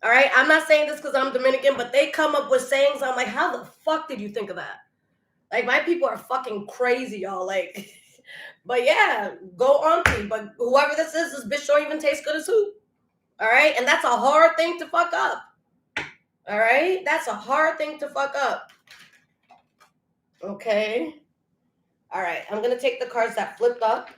All right? I'm not saying this because I'm Dominican, but they come up with sayings. I'm like, how the fuck did you think of that? Like, my people are fucking crazy, y'all. Like, but yeah, go auntie. But whoever this bitch don't even taste good in soup. All right? And that's a hard thing to fuck up. All right? That's a hard thing to fuck up. Okay. All right. I'm going to take the cards that flipped up.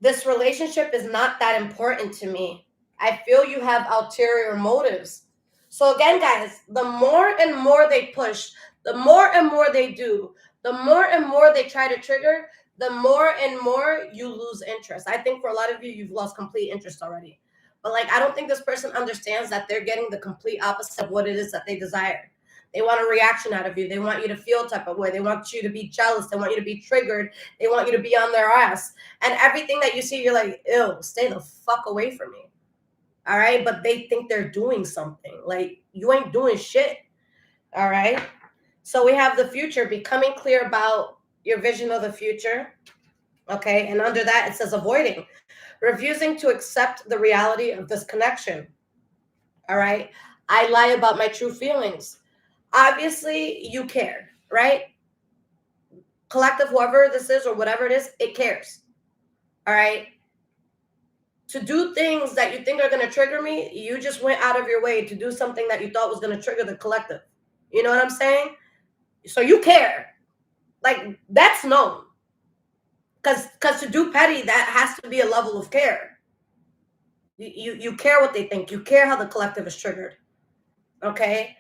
This relationship is not that important to me. I feel you have ulterior motives. So again, guys, the more and more they push, the more and more they do, the more and more they try to trigger, the more and more you lose interest. I think for a lot of you, you've lost complete interest already. But like, I don't think this person understands that they're getting the complete opposite of what it is that they desire. They want a reaction out of you. They want you to feel type of way. They want you to be jealous. They want you to be triggered. They want you to be on their ass. And everything that you see, you're like, ew, stay the fuck away from me. All right. But they think they're doing something. Like, you ain't doing shit. All right. So we have the future, becoming clear about your vision of the future. Okay. And under that, it says avoiding, refusing to accept the reality of this connection. All right. I lie about my true feelings. Obviously, you care, right? Collective, whoever this is or whatever it is, it cares. All right. To do things that you think are going to trigger me, you just went out of your way to do something that you thought was going to trigger the collective. You know what I'm saying? So you care. Like, that's known. Because to do petty, that has to be a level of care. You care what they think. You care how the collective is triggered. Okay?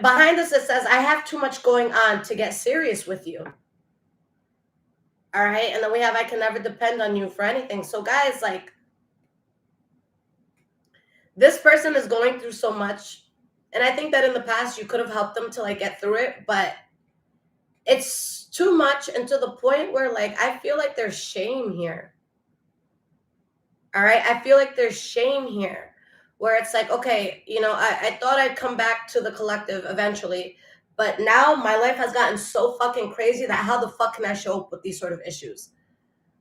Behind this, it says, I have too much going on to get serious with you. All right. And then we have, I can never depend on you for anything. So guys, like, this person is going through so much. And I think that in the past, you could have helped them to like get through it, but it's too much. And to the point where like, I feel like there's shame here. All right. I feel like there's shame here where it's like, okay, you know, I thought I'd come back to the collective eventually, but now my life has gotten so fucking crazy that how the fuck can I show up with these sort of issues?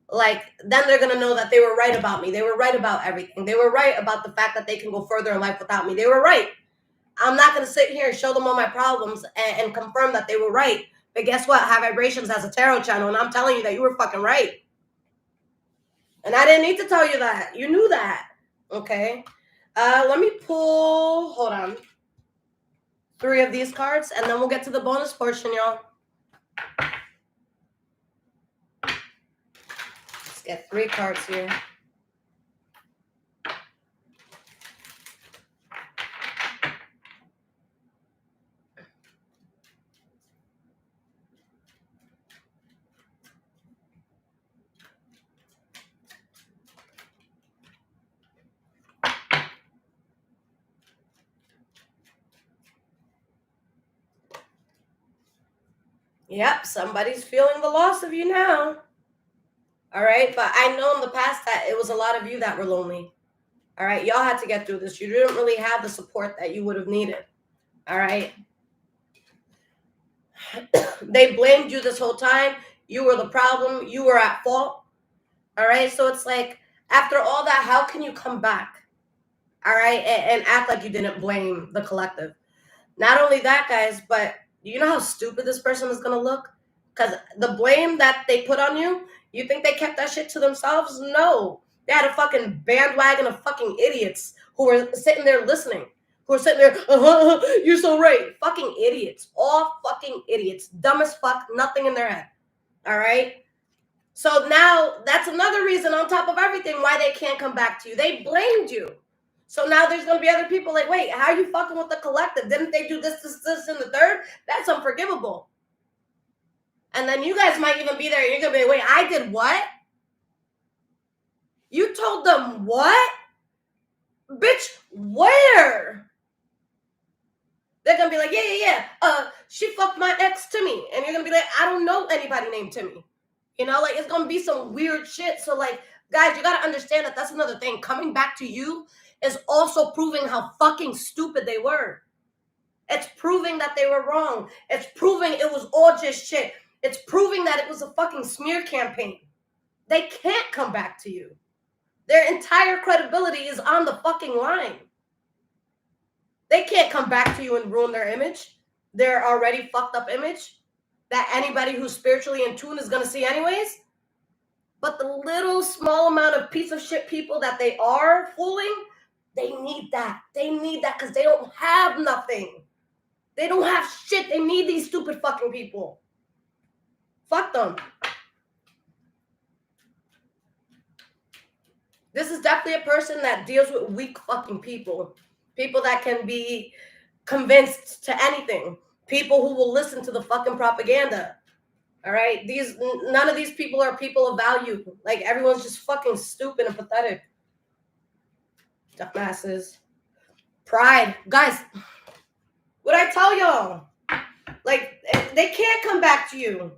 Like, then they're going to know that they were right about me. They were right about everything. They were right about the fact that they can go further in life without me. They were right. I'm not going to sit here and show them all my problems and confirm that they were right. But guess what? High Vibrations has a tarot channel, and I'm telling you that you were fucking right. And I didn't need to tell you that. You knew that. Okay. Let me pull, hold on, 3 of these cards, and then we'll get to the bonus portion, y'all. Let's get 3 cards here. Yep, somebody's feeling the loss of you now. All right, but I know in the past that it was a lot of you that were lonely. All right, y'all had to get through this. You didn't really have the support that you would have needed. All right. They blamed you this whole time. You were the problem. You were at fault. All right. So it's like, after all that, how can you come back? All right. And act like you didn't blame the collective. Not only that, guys, but you know how stupid this person is going to look? Because the blame that they put on you, you think they kept that shit to themselves? No. They had a fucking bandwagon of fucking idiots who were sitting there listening. Who are sitting there, you're so right. Fucking idiots. All fucking idiots. Dumb as fuck. Nothing in their head. All right? So now that's another reason on top of everything why they can't come back to you. They blamed you. So now there's going to be other people like, wait, how are you fucking with the collective? Didn't they do this, and the third? That's unforgivable. And then you guys might even be there. You're going to be, wait, I did what? You told them what? Bitch, where? They're going to be like, yeah. She fucked my ex Timmy. And you're going to be like, I don't know anybody named Timmy. You know, like, it's going to be some weird shit. So, like, guys, you got to understand that that's another thing. Coming back to you is also proving how fucking stupid they were. It's proving that they were wrong. It's proving it was all just shit. It's proving that it was a fucking smear campaign. They can't come back to you. Their entire credibility is on the fucking line. They can't come back to you and ruin their image. Their already fucked up image that anybody who's spiritually in tune is going to see anyways. But the little small amount of piece of shit people that they are fooling, they need that. They need that because they don't have nothing. They don't have shit. They need these stupid fucking people. Fuck them. This is definitely a person that deals with weak fucking people. People that can be convinced to anything. People who will listen to the fucking propaganda. All right? None of these people are people of value. Like, everyone's just fucking stupid and pathetic. Dumbasses. Pride. Guys, what I tell y'all? Like, they can't come back to you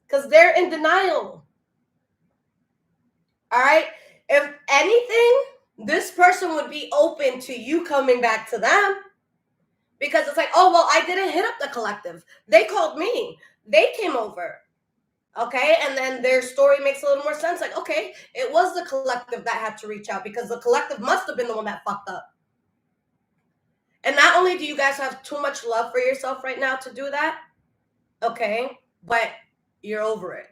because they're in denial. All right? If anything, this person would be open to you coming back to them because it's like, oh, well, I didn't hit up the collective. They called me. They came over. Okay? And then their story makes a little more sense. Like, okay, it was the collective that had to reach out because the collective must have been the one that fucked up. And not only do you guys have too much love for yourself right now to do that, okay, but you're over it.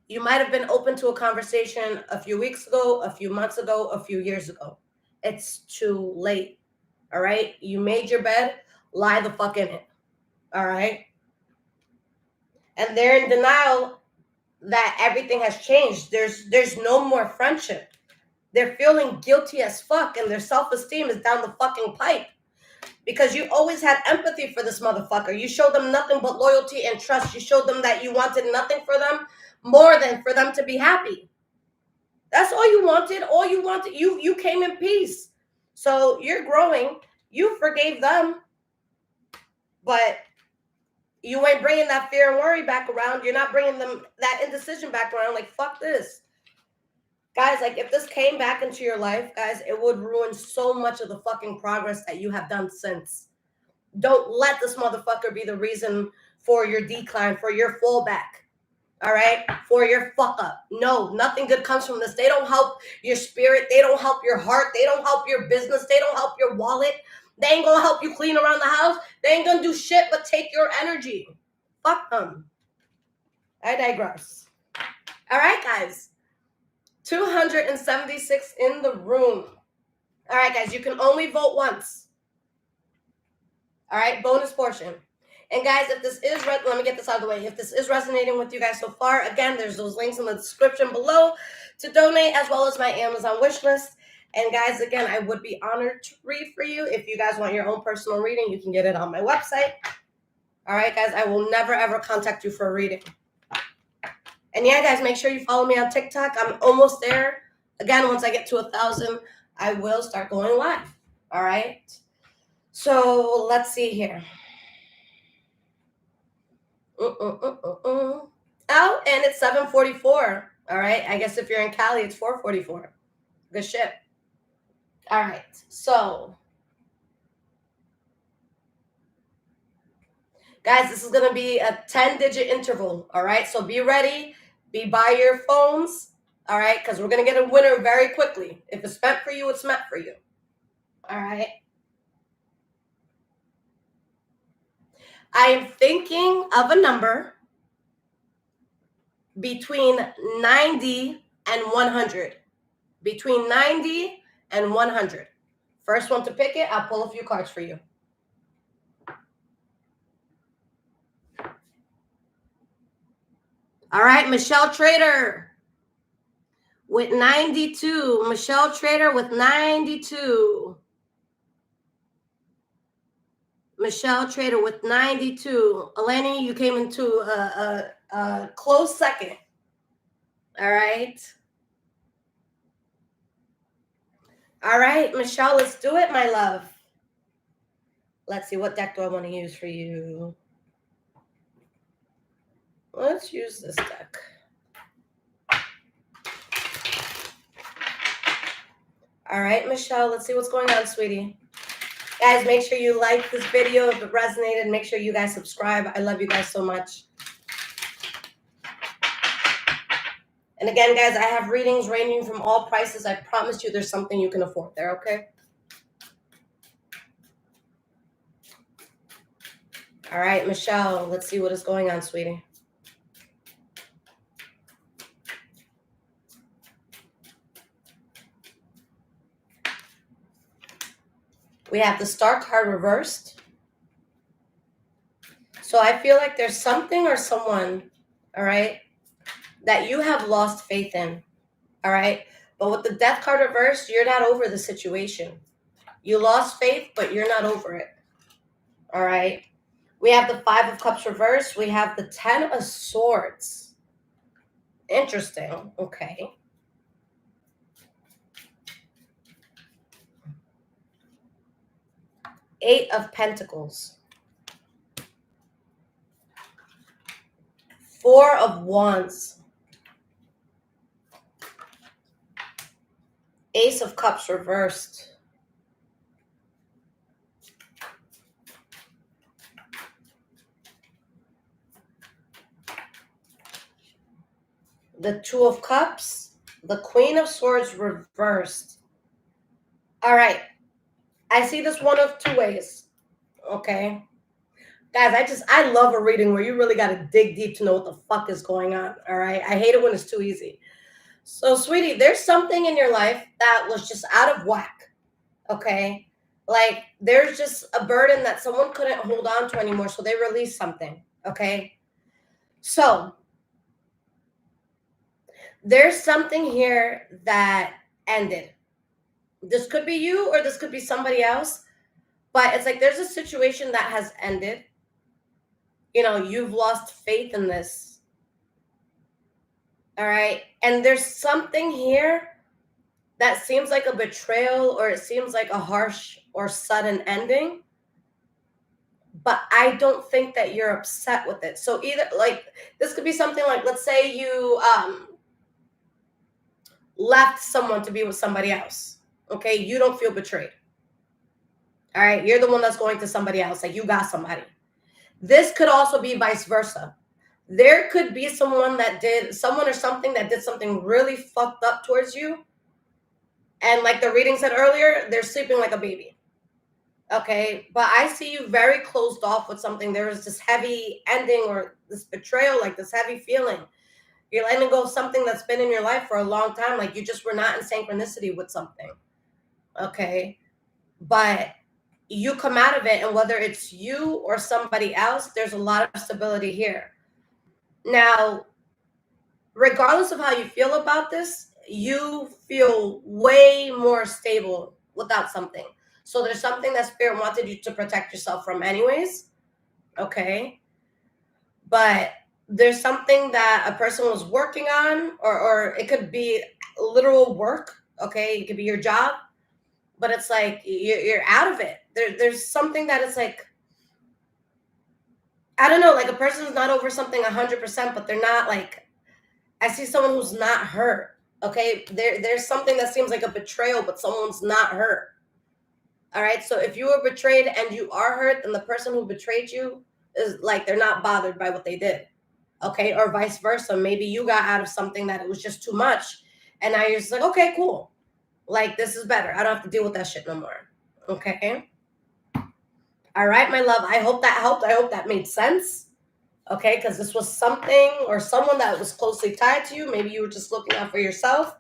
You might have been open to a conversation a few weeks ago, a few months ago, a few years ago. It's too late. All right? You made your bed, lie the fuck in it. All right? And they're in denial that everything has changed. There's no more friendship. They're feeling guilty as fuck and their self-esteem is down the fucking pipe. Because you always had empathy for this motherfucker. You showed them nothing but loyalty and trust. You showed them that you wanted nothing for them more than for them to be happy. That's all you wanted. All you wanted. You came in peace. So you're growing. You forgave them. But you ain't bringing that fear and worry back around. You're not bringing them that indecision back around. Like, fuck this. Guys, like, if this came back into your life, guys, it would ruin so much of the fucking progress that you have done since. Don't let this motherfucker be the reason for your decline, for your fallback. All right? For your fuck up. No, nothing good comes from this. They don't help your spirit. They don't help your heart. They don't help your business. They don't help your wallet. They ain't gonna help you clean around the house. They ain't gonna do shit but take your energy. Fuck them. I digress. All right, guys. 276 in the room. All right, guys, you can only vote once. All right, bonus portion. And guys, if this is, let me get this out of the way. If this is resonating with you guys so far, again, there's those links in the description below to donate, as well as my Amazon wish list. And guys, again, I would be honored to read for you. If you guys want your own personal reading, you can get it on my website. All right, guys, I will never, ever contact you for a reading. And yeah, guys, make sure you follow me on TikTok. I'm almost there. Again, once I get to 1,000, I will start going live. All right. So let's see here. Oh, and it's 7:44. All right. I guess if you're in Cali, it's 4:44. Good shit. All right. So, guys, this is going to be a 10-digit interval. All right. So be ready. Be by your phones. All right. Because we're going to get a winner very quickly. If it's meant for you, it's meant for you. All right. I am thinking of a number between 90 and 100. Between 90 and 100. First one to pick it, I'll pull a few cards for you. All right, Michelle Trader with 92. Michelle Trader with 92. Michelle Trader with 92. Eleni, you came into a close second. All right. All right, Michelle, let's do it, my love. Let's see, what deck do I want to use for you? Let's use this deck. All right, Michelle, let's see what's going on, sweetie. Guys, make sure you like this video if it resonated. Make sure you guys subscribe. I love you guys so much. And again, guys, I have readings ranging from all prices. I promise you there's something you can afford there, okay? All right, Michelle, let's see what is going on, sweetie. We have the Star card reversed. So I feel like there's something or someone, all right, that you have lost faith in, all right? But with the Death card reversed, you're not over the situation. You lost faith, but you're not over it, all right? We have the Five of Cups reversed. We have the 10 of Swords. Interesting, okay. Eight of Pentacles. Four of Wands. Ace of Cups reversed. The Two of Cups. The Queen of Swords reversed. All right. I see this one of two ways. Okay. Guys, I love a reading where you really got to dig deep to know what the fuck is going on. All right. I hate it when it's too easy. So, sweetie, there's something in your life that was just out of whack. Okay. Like there's just a burden that someone couldn't hold on to anymore. So they released something. Okay. So there's something here that ended. This could be you or this could be somebody else. But it's like there's a situation that has ended. You know, you've lost faith in this. All right. And there's something here that seems like a betrayal or it seems like a harsh or sudden ending. But I don't think that you're upset with it. So either like this could be something like, let's say you left someone to be with somebody else. Okay. You don't feel betrayed. All right. You're the one that's going to somebody else. Like you got somebody. This could also be vice versa. There could be someone or something that did something really fucked up towards you. And like the reading said earlier, they're sleeping like a baby. Okay. But I see you very closed off with something. There was this heavy ending or this betrayal, like this heavy feeling. You're letting go of something that's been in your life for a long time. Like you just were not in synchronicity with something. Okay. But you come out of it, and whether it's you or somebody else, there's a lot of stability here. Now, regardless of how you feel about this, you feel way more stable without something. So there's something that Spirit wanted you to protect yourself from anyways. Okay. But there's something that a person was working on, or it could be literal work. Okay. It could be your job. But it's like you're out of it. There's something that is like I don't know, like a person's not over something 100%, but they're not like, I see someone who's not hurt. Okay, there's something that seems like a betrayal, but someone's not hurt. All right, so if you were betrayed and you are hurt, then the person who betrayed you is like they're not bothered by what they did. Okay, or vice versa. Maybe you got out of something that it was just too much, and now you're just like, okay, cool. Like this is better. I don't have to deal with that shit no more. Okay. All right, my love. I hope that helped. I hope that made sense. Okay, because this was something or someone that was closely tied to you. Maybe you were just looking out for yourself.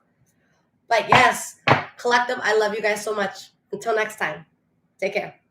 But yes, collective, I love you guys so much. Until next time, take care.